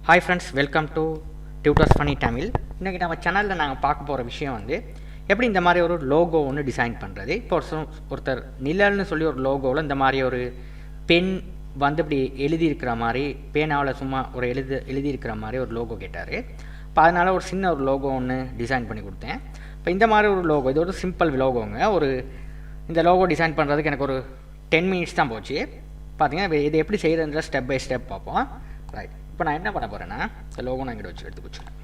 Hi friends, welcome to Tutors Funny Tamil. இன்னைக்கு நம்ம சேனலில் நாங்கள் பார்க்க போகிற விஷயம் வந்து எப்படி இந்த மாதிரி ஒரு லோகோ ஒன்று டிசைன் பண்ணுறது. இப்போ ஒருத்தர் நிழல்னு சொல்லி ஒரு லோகோவில் இந்த மாதிரி ஒரு பென் வந்து இப்படி எழுதியிருக்கிற மாதிரி பேனாவில் சும்மா ஒரு எழுதியிருக்கிற மாதிரி ஒரு லோகோ கேட்டார். இப்போ அதனால் ஒரு சின்ன ஒரு லோகோ ஒன்று டிசைன் பண்ணி கொடுத்தேன். இப்போ இந்த மாதிரி ஒரு லோகோ, இது ஒரு சிம்பிள் லோகோங்க. இந்த லோகோ டிசைன் பண்ணுறதுக்கு எனக்கு ஒரு 10 minutes தான் போச்சு. பார்த்தீங்கன்னா இது எப்படி செய்கிறதுன்ற ஸ்டெப் பை ஸ்டெப் பார்ப்போம். ரைட், இப்போ நான் என்ன பண்ண போகிறேன்னா இந்த லோகோ நான் இங்கே எடுத்து வச்சுக்கிறேன்.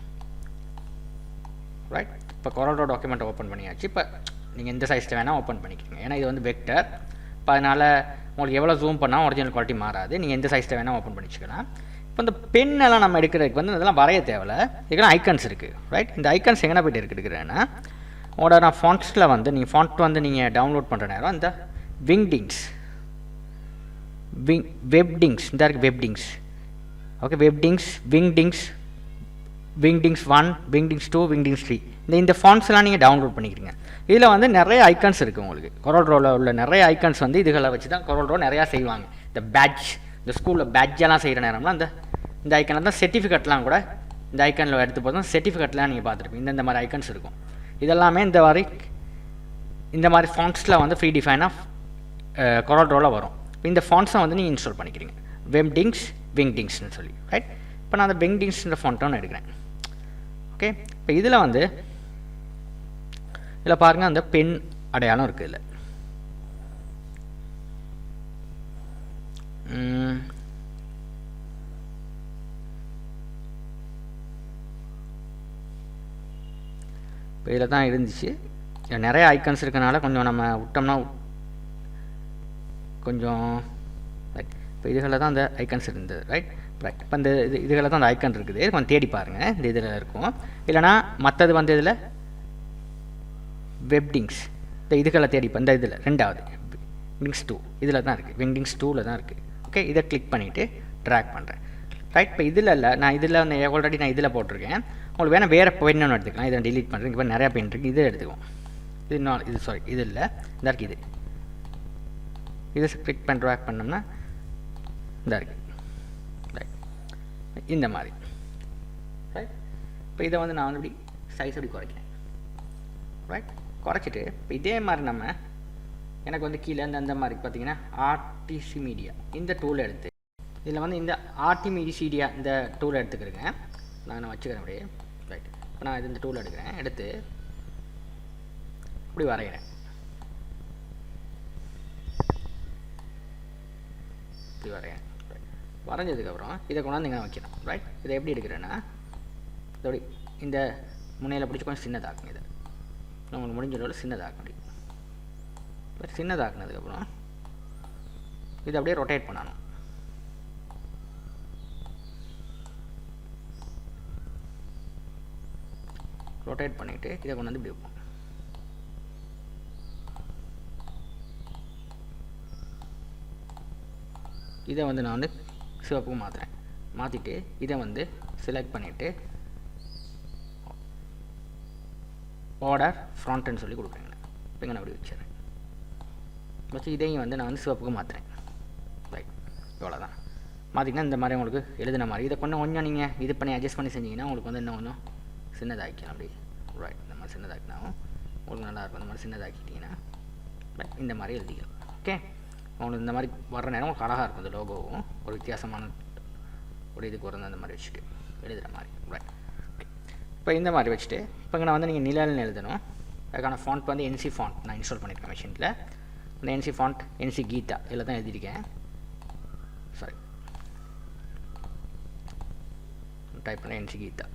ரைட், இப்போ Corel டாக்குமெண்ட் ஓப்பன் பண்ணியாச்சு. இப்போ நீங்கள் எந்த சைஸில் வேணால் ஓப்பன் பண்ணிக்கிறீங்க. ஏன்னா இது வந்து வெக்டர். இப்போ அதனால் உங்களுக்கு எவ்வளோ ஜூம் பண்ணால் ஒரிஜினல் குவாலிட்டி மாறாது. நீங்கள் எந்த சைஸில் வேணால் ஓப்பன் பண்ணிச்சுக்கலாம். இப்போ இந்த பெண்ணெல்லாம் நம்ம எடுக்கிறதுக்கு வந்து இதெல்லாம் வரைய தேவையில்ல. இதுக்கெல்லாம் ஐக்கன்ஸ் இருக்குது. ரைட், இந்த ஐக்கன்ஸ் எங்கே போய்ட்டு எடுக்கிறேன்னா உங்களோட நான் ஃபாண்ட்ஸில் வந்து நீங்கள் ஃபாண்ட் வந்து நீங்கள் டவுன்லோட் பண்ணுற நேரம் இந்த வெப்டிங்ஸ் இந்த இருக்குது வெப்டிங்ஸ். ஓகே, வெப்டிங்ஸ், விங்டிங்ஸ் 1, விங்டிங்ஸ் 2, விங்டிங்ஸ் 3 இந்த ஃபாண்ட்ஸ்லாம் நீங்கள் டவுன்லோட் பண்ணிக்கிறீங்க. இதில் வந்து நிறைய ஐக்கன்ஸ் இருக்குது உங்களுக்கு. Corel உள்ள நிறைய ஐக்கன்ஸ் வந்து இதுகளை வச்சு தான் Corel நிறையா செய்வாங்க. இந்த பேட்ச், இந்த ஸ்கூலில் பேட்செல்லாம் செய்கிற நேரம்லாம் இந்த ஐக்கனில் தான் சர்டிஃபிகேட்லாம் கூட இந்த ஐக்கனில் எடுத்து போதும் சர்டிஃபிகேட்லாம் நீங்கள் பார்த்துருப்பீங்க. இந்த மாதிரி ஐக்கன்ஸ் இருக்கும். இதெல்லாமே இந்த மாதிரி ஃபாண்ட்ஸில் வந்து ஃப்ரீ டிஃபைனாக Corel வரும். இந்த ஃபாண்ட்ஸை வந்து நீங்கள் இன்ஸ்டால் பண்ணிக்கிறீங்க. வெப்டிங்ஸ், விங்டிங்ஸ்னு சொல்லி. ரைட், இப்போ நான் அந்த விங்டிங்ஸ்ன்ற ஃபாண்ட்டை ஒன்று எடுக்கிறேன். ஓகே, இப்போ இதில் பாருங்கள் அந்த பென் அடையாளம் இருக்குது. இதில் இப்போ இதில் தான் இருந்துச்சு. நிறைய ஐக்கன்ஸ் இருக்கனால கொஞ்சம் நம்ம விட்டோம்னா கொஞ்சம் ரைட். இப்போ இதுகளில் தான் அந்த ஐக்கன்ஸ் இருந்தது. ரைட், இப்போ இந்த இதுகளில் தான் அந்த ஐக்கன் இருக்குது. கொஞ்சம் தேடி பாருங்கள், இந்த இதில் இருக்கும். இல்லைனா மற்றது வந்து இதில் வெப்டிங்ஸ், இந்த இதுகளை தேடிப்போம். இந்த இதில் ரெண்டாவது விங்டிங்ஸ் 2 இதில் தான் இருக்குது. விங்டிங்ஸ் 2ல் தான் இருக்குது. ஓகே, இதை கிளிக் பண்ணிவிட்டு ட்ராக் பண்ணுறேன். ரைட், இப்போ இதில் இல்லை, நான் இதில் ஆல்ரெடி நான் இதில் போட்டிருக்கேன். உங்களுக்கு வேணால் வேறு பென் ஒன்று எடுத்துக்கலாம். இதை டிலீட் பண்ணுறேன். இப்போ நிறையா பென் இருக்குது, இதை எடுத்துக்குவோம். இது இல்லை, இந்த இருக்குது. இதை கிளிக் பண்ணி ட்ராக் பண்ணோம்னா இந்த இருக்குது. ரைட், இந்த மாதிரி. ரைட், இப்போ இதை வந்து நான் வந்து இப்படி சைஸ் அப்படி குறைக்கிறேன். ரைட், குறைச்சிட்டு இப்போ இதே மாதிரி எனக்கு வந்து கீழே அந்த மாதிரி பார்த்தீங்கன்னா ஆர்டிசி மீடியா இந்த டூலை எடுத்து இதில் வந்து இந்த ஆர்டிமீடியா இந்த டூலை எடுத்துக்கிறேங்க. நான் வச்சுக்கிறேன் அப்படியே. ரைட், இப்போ நான் இந்த டூலை எடுக்கிறேன். எடுத்து இப்படி வரைகிறேன். இப்படி வரைகிறேன். வரைஞ்சதுக்கப்புறம் இதை கொண்டாந்து இங்கே வைக்கிறேன். ரைட், இதை எப்படி எடுக்கிறேன்னா இதோட இந்த முனையில் பிடிச்சி கொஞ்சம் சின்னதாக்குங்க. இதை உங்களுக்கு முடிஞ்சளவில் சின்னதாக்க முடியும். இப்போ சின்னதாக்குனதுக்கப்புறம் இதை அப்படியே ரொட்டேட் பண்ணணும். ரொட்டேட் பண்ணிவிட்டு இதை கொண்டு வந்து இப்படி வைப்போம். இதை வந்து நான் வந்து சிவப்புக்கு மாற்றுறேன். மாற்றிட்டு இதை வந்து செலக்ட் பண்ணிவிட்டு பார்டர் ஃப்ரண்ட்னு சொல்லி கொடுக்குறேங்க. இப்போ நான் அப்படி வச்சுறேன். வச்சு இதையும் வந்து நான் வந்து சிவப்புக்கு மாற்றுறேன். ரைட், இவ்வளோதான். மாற்றிங்கன்னா இந்த மாதிரி உங்களுக்கு எழுதின மாதிரி இதை கொஞ்சம் நீங்கள் இது பண்ணி அட்ஜஸ்ட் பண்ணி செஞ்சிங்கன்னா உங்களுக்கு வந்து இன்னும் கொஞ்சம் சின்னதாக்கிக்கலாம். அப்படி ரைட், இந்த மாதிரி சின்னதாக்கினாலும் உங்களுக்கு நல்லாயிருக்கும். இந்த மாதிரி சின்னதாக்கிட்டிங்கன்னா இந்த மாதிரி எழுதிக்கலாம். ஓகே, உங்களுக்கு இந்த மாதிரி வர்ற நேரம் உங்களுக்கு அழகாக இருக்கும். இந்த லோகோவும் ஒரு வித்தியாசமான ஒரு இதுக்கு வரணும். அந்த மாதிரி வச்சுட்டு எழுதுகிற மாதிரி. Right, okay. இப்போ இந்த மாதிரி வச்சுட்டு இப்போ நான் வந்து நீங்கள் நிழல்னு எழுதணும். அதுக்கான ஃபாண்ட் வந்து NC ஃபாண்ட் நான் இன்ஸ்டால் பண்ணியிருக்கேன் மெஷினில். அந்த NC ஃபாண்ட் NC கீதா இதில் தான் எழுதியிருக்கேன். சாரி, டைப் பண்ண NC கீதா.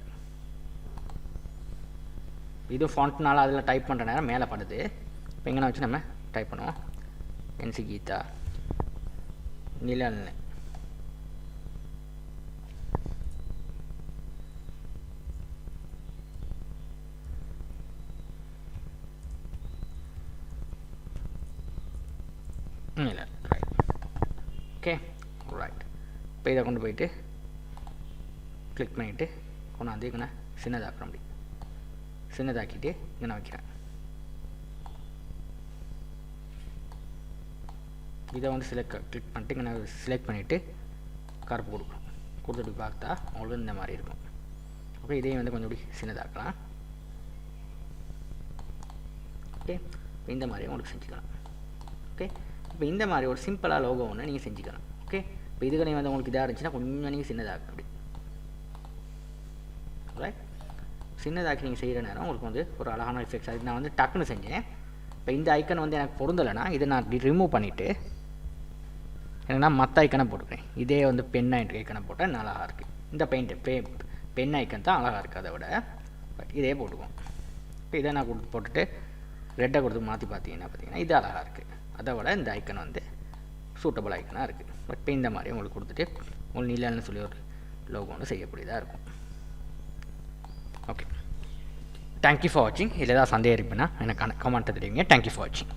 இதுவும் ஃபாண்ட்னால அதில் டைப் பண்ணுற நேரம் மேலே படுது. இப்போ எங்கே வச்சு நம்ம டைப் பண்ணுவோம். NC கீதா நிழல்னு. இல்லை, ரைட். Okay, right. இப்போ இதை கொண்டு போயிட்டு கிளிக் பண்ணிவிட்டு கொண்டாந்து இங்கே சின்னதாக்குறோம். அப்படி சின்னதாக்கிட்டு இங்கே நான் வைக்கிறேன். இதை வந்து கிளிக் பண்ணிட்டு இங்கே நான் செலக்ட் பண்ணிவிட்டு கருப்பு கொடுத்துட்டு பார்த்தா உங்களுக்கு இந்த மாதிரி இருக்கும். ஓகே, இதையும் வந்து கொஞ்சம் இப்படி சின்னதாக்கலாம். ஓகே, இப்போ இந்த மாதிரி உங்களுக்கு செஞ்சுக்கலாம். ஓகே, இப்போ இந்த மாதிரி ஒரு சிம்பிளாக லோகோ ஒன்று நீங்கள் செஞ்சுக்கலாம். ஓகே, இப்போ இதுக்கு வந்து உங்களுக்கு இதாக இருந்துச்சுன்னா கொஞ்சம் நீங்கள் சின்னதாகும். அப்படி ரைட், சின்னதாக்கி நீங்கள் செய்கிற நேரம் உங்களுக்கு வந்து ஒரு அழகான எஃபெக்ட்ஸ். அது நான் வந்து டக்குன்னு செஞ்சேன். இப்போ இந்த ஐக்கன் வந்து எனக்கு பொருந்தலைன்னா இதை நான் ரிமூவ் பண்ணிவிட்டு ஏன்னா மற்ற ஐக்கனை போட்டுக்கிறேன். இதே வந்து பென் ஐக்கனை போட்டால் இன்னும் அழகாக இருக்குது. இந்த பென் ஐக்கன் தான் அழகாக இருக்குது. அதை விட இதே போட்டுக்குவோம். இப்போ இதை நான் போட்டுட்டு ரெட்டை கொடுத்து மாற்றி பார்த்தீங்கன்னா இது அழகாக இருக்குது. அதை விட இந்த ஐக்கன் வந்து சூட்டபிள் ஐக்கனாக இருக்குது. பட் இப்போ இந்த மாதிரி உங்களுக்கு கொடுத்துட்டு உங்களுக்கு நீலன்னு சொல்லி ஒரு லோகோ ஒன்று செய்யக்கூடியதாக இருக்கும். ஓகே, தேங்க்யூ ஃபார் வாட்சிங். இதில் ஏதாவது சந்தேகம் இருக்குன்னா எனக்கு கமெண்ட்டை தெரிவிங்க. தேங்க்யூ ஃபார் வாட்சிங்.